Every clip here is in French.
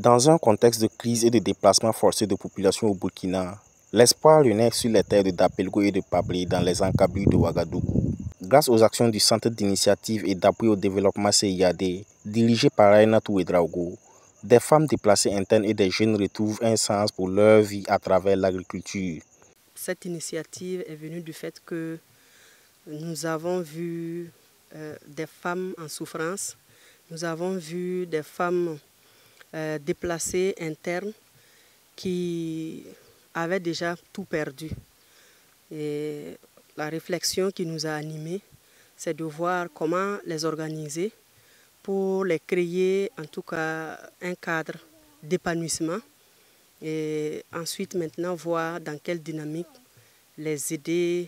Dans un contexte de crise et de déplacement forcé de population au Burkina, l'espoir renaît sur les terres de Dapelgo et de Pablé dans les encablures de Ouagadougou. Grâce aux actions du Centre d'initiative et d'appui au développement CIAD, dirigé par Aïnatou Ouedraogo, des femmes déplacées internes et des jeunes retrouvent un sens pour leur vie à travers l'agriculture. Cette initiative est venue du fait que nous avons vu des femmes en souffrance, nous avons vu des femmes déplacées internes qui avaient déjà tout perdu. Et la réflexion qui nous a animés, c'est de voir comment les organiser pour les créer en tout cas un cadre d'épanouissement et ensuite maintenant voir dans quelle dynamique les aider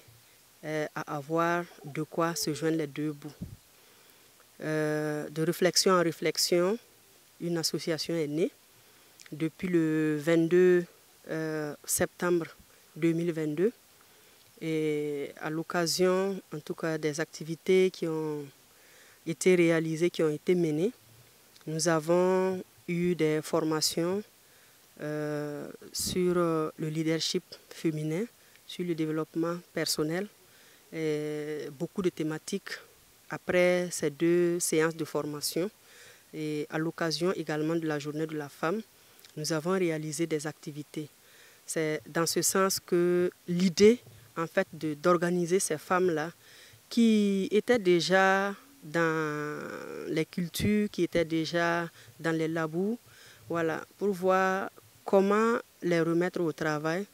à avoir de quoi se joindre les deux bouts. De réflexion en réflexion, une association est née depuis le 22 septembre 2022 et à l'occasion en tout cas des activités qui ont été réalisées, qui ont été menées, nous avons eu des formations sur le leadership féminin, sur le développement personnel, et beaucoup de thématiques après ces 2 séances de formation. Et à l'occasion également de la journée de la femme, nous avons réalisé des activités. C'est dans ce sens que l'idée en fait d'organiser ces femmes-là qui étaient déjà dans les cultures, qui étaient déjà dans les labours, voilà, pour voir comment les remettre au travail,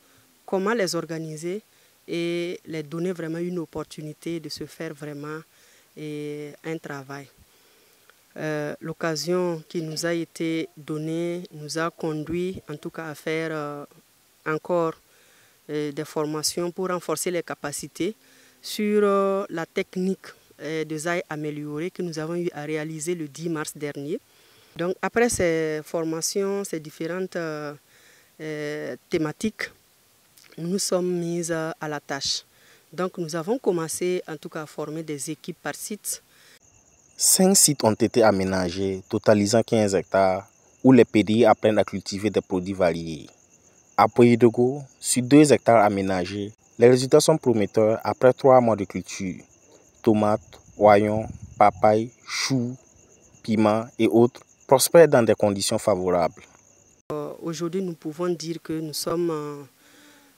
comment les organiser et les donner vraiment une opportunité de se faire vraiment un travail. L'occasion qui nous a été donnée nous a conduit en tout cas à faire encore des formations pour renforcer les capacités sur la technique de zaï améliorée que nous avons eu à réaliser le 10 mars dernier. Donc après ces formations, ces différentes thématiques, nous nous sommes mises à la tâche. Donc nous avons commencé en tout cas à former des équipes par site. 5 sites ont été aménagés, totalisant 15 hectares, où les PDI apprennent à cultiver des produits variés. À Pouilly-Dogo, sur 2 hectares aménagés, les résultats sont prometteurs après 3 mois de culture. Tomates, oignons, papayes, choux, piments et autres prospèrent dans des conditions favorables. Aujourd'hui, nous pouvons dire que nous sommes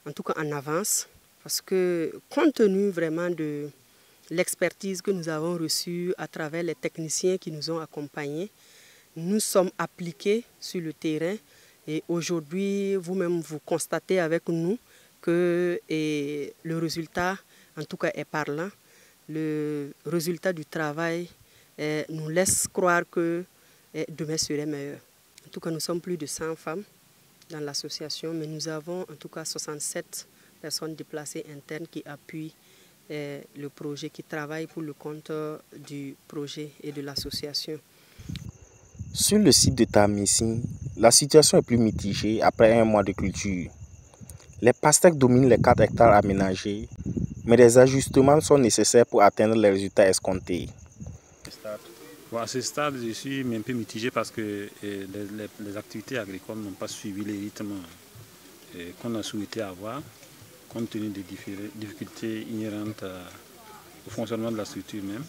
en tout cas en avance parce que compte tenu vraiment de l'expertise que nous avons reçue à travers les techniciens qui nous ont accompagnés, nous sommes appliqués sur le terrain et aujourd'hui, vous-même, vous constatez avec nous que le résultat, en tout cas, est parlant. Le résultat du travail nous laisse croire que demain serait meilleur. En tout cas, nous sommes plus de 100 femmes dans l'association, mais nous avons en tout cas 67 personnes déplacées internes qui appuient le projet, qui travaillent pour le compte du projet et de l'association. Sur le site de Tamissi, la situation est plus mitigée après 1 mois de culture. Les pastèques dominent les 4 hectares aménagés, mais des ajustements sont nécessaires pour atteindre les résultats escomptés. Bon, à ce stade, je suis un peu mitigé parce que les activités agricoles n'ont pas suivi les rythmes qu'on a souhaité avoir, compte tenu des difficultés inhérentes au fonctionnement de la structure même.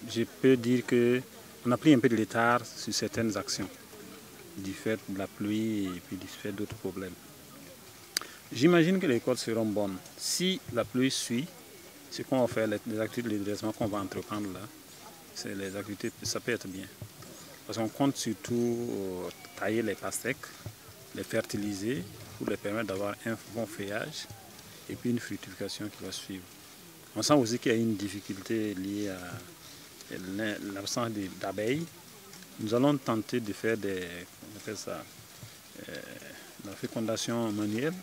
Je peux dire qu'on a pris un peu de retard sur certaines actions, du fait de la pluie et puis du fait d'autres problèmes. J'imagine que les récoltes seront bonnes. Si la pluie suit, ce qu'on va faire, les activités de redressement qu'on va entreprendre là, les activités, ça peut être bien. Parce qu'on compte surtout tailler les pastèques, les fertiliser pour les permettre d'avoir un bon feuillage et puis une fructification qui va suivre. On sent aussi qu'il y a une difficulté liée à l'absence d'abeilles. Nous allons tenter de faire la fécondation manuelle.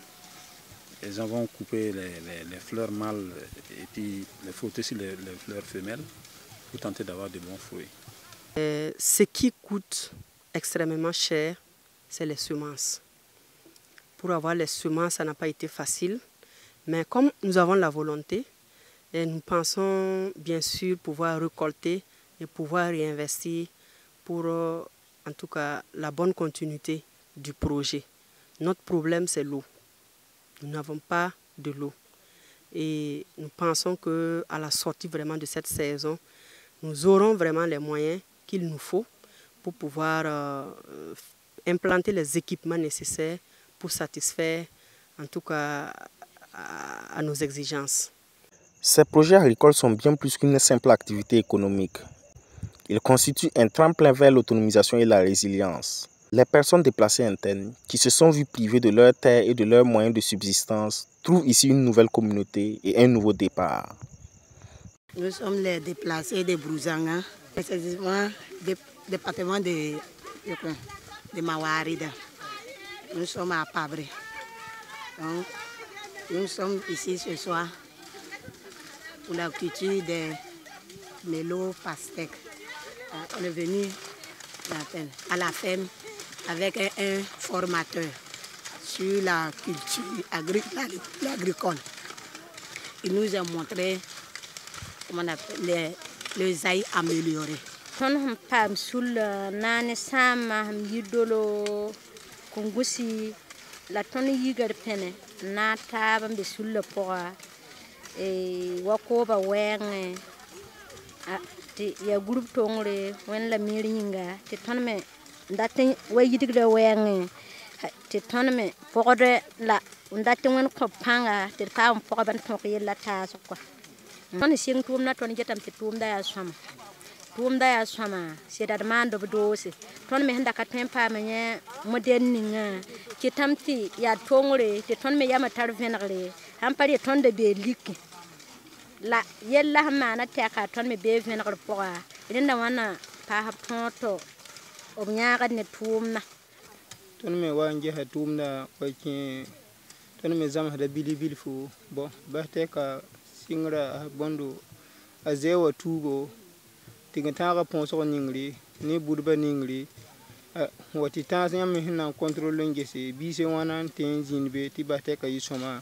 Ils vont couper les fleurs mâles et puis les frotter sur les fleurs femelles pour tenter d'avoir de bons fruits. Ce qui coûte extrêmement cher, c'est les semences. Pour avoir les semences, ça n'a pas été facile. Mais comme nous avons la volonté, et nous pensons bien sûr pouvoir récolter et pouvoir réinvestir pour en tout cas la bonne continuité du projet. Notre problème, c'est l'eau. Nous n'avons pas de l'eau. Et nous pensons qu'à la sortie vraiment de cette saison, nous aurons vraiment les moyens qu'il nous faut pour pouvoir implanter les équipements nécessaires pour satisfaire en tout cas à nos exigences. Ces projets agricoles sont bien plus qu'une simple activité économique. Ils constituent un tremplin vers l'autonomisation et la résilience. Les personnes déplacées internes qui se sont vues privées de leurs terres et de leurs moyens de subsistance trouvent ici une nouvelle communauté et un nouveau départ. Nous sommes les déplacés de Brouzanga, précisément du département de Mawarida. Nous sommes à Pabré. Donc, nous sommes ici ce soir pour la culture des mélos pastèques. On est venu à la ferme avec un formateur sur la culture agricole. Il nous a montré comment on appelle les ailes améliorées. On pam sul nane sama yidolo kungusi la ton yigar pene na taba be sul le poa e wakoba wenge ti ya groupe tongre wen la miringa ti ton me ndate way yidigre wenge ti ton me pogode la ndate wen ko panga ti ka on poga ban ton yella ta so ko on sing tum na ton jetam ti tum da ya sama tum da ya sama se da mando dosi ton me handa ka tempa me moderninga ki tamti ya tongre ti ton me yama tar venre han pari ton de be liki la yella ma na ta ka ton me be venre poa inda wana pa ha tonto o nyaga ne tumna ton me wanje ha tumna ko ki ton me zam hada bilibil fu bo ba te ka singra bondo azewa tubo tigantanga ponso ningri ni budba ningri wati tas yam hina contrôle ngese bi se wana tenjin be ti ba te ka yisoma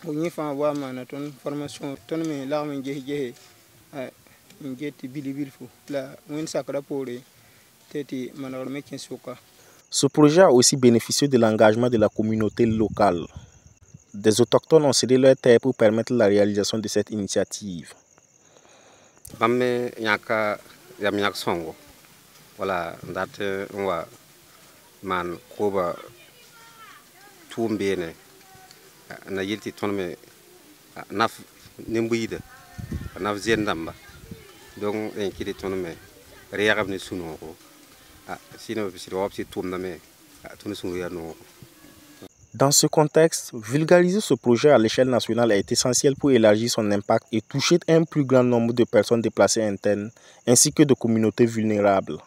o ni fa wa mana ton formation ton me la me jehe ngeti bilibil fu la win sakra pore teti manor me kinsuka. Ce projet a aussi bénéficié de l'engagement de la communauté locale. Des autochtones ont cédé leur terre pour permettre la réalisation de cette initiative. Bamme nyaka yam nyak songo wala ndate wa man koba tumbene na yilti tonme naf nimbuida naf zendamba donc en kidi tonme riyagam ni sunoko sino bisiro opsi tumname tunu sunu ya no. Dans ce contexte, vulgariser ce projet à l'échelle nationale est essentiel pour élargir son impact et toucher un plus grand nombre de personnes déplacées internes ainsi que de communautés vulnérables.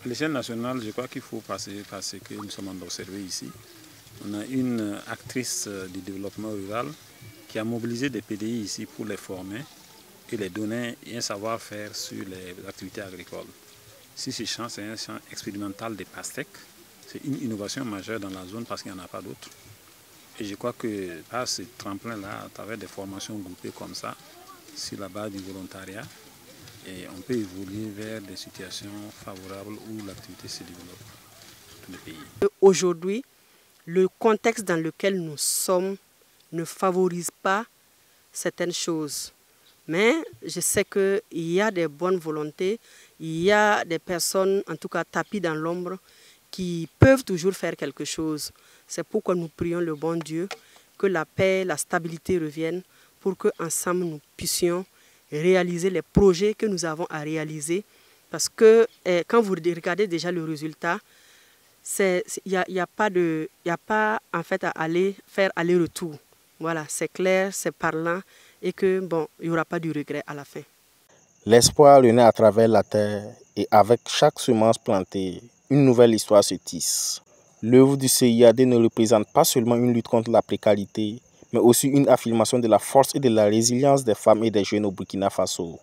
À l'échelle nationale, je crois qu'il faut passer parce que nous sommes observés ici. On a une actrice du développement rural qui a mobilisé des PDI ici pour les former et les donner un savoir-faire sur les activités agricoles. Si ce champ, c'est un champ expérimental des pastèques. C'est une innovation majeure dans la zone parce qu'il n'y en a pas d'autres. Et je crois que par ce tremplin-là, à travers des formations groupées comme ça, sur la base du volontariat, et on peut évoluer vers des situations favorables où l'activité se développe dans le pays. Aujourd'hui, le contexte dans lequel nous sommes ne favorise pas certaines choses. Mais je sais qu'il y a des bonnes volontés, il y a des personnes, en tout cas tapies dans l'ombre, qui peuvent toujours faire quelque chose. C'est pourquoi nous prions le bon Dieu que la paix, la stabilité reviennent pour qu'ensemble nous puissions réaliser les projets que nous avons à réaliser. Parce que quand vous regardez déjà le résultat, il n'y a pas en fait à aller faire aller-retour. Voilà, c'est clair, c'est parlant et que bon, il n'y aura pas de regret à la fin. L'espoir le naît à travers la terre et avec chaque semence plantée, une nouvelle histoire se tisse. L'œuvre du CIAD ne représente pas seulement une lutte contre la précarité, mais aussi une affirmation de la force et de la résilience des femmes et des jeunes au Burkina Faso.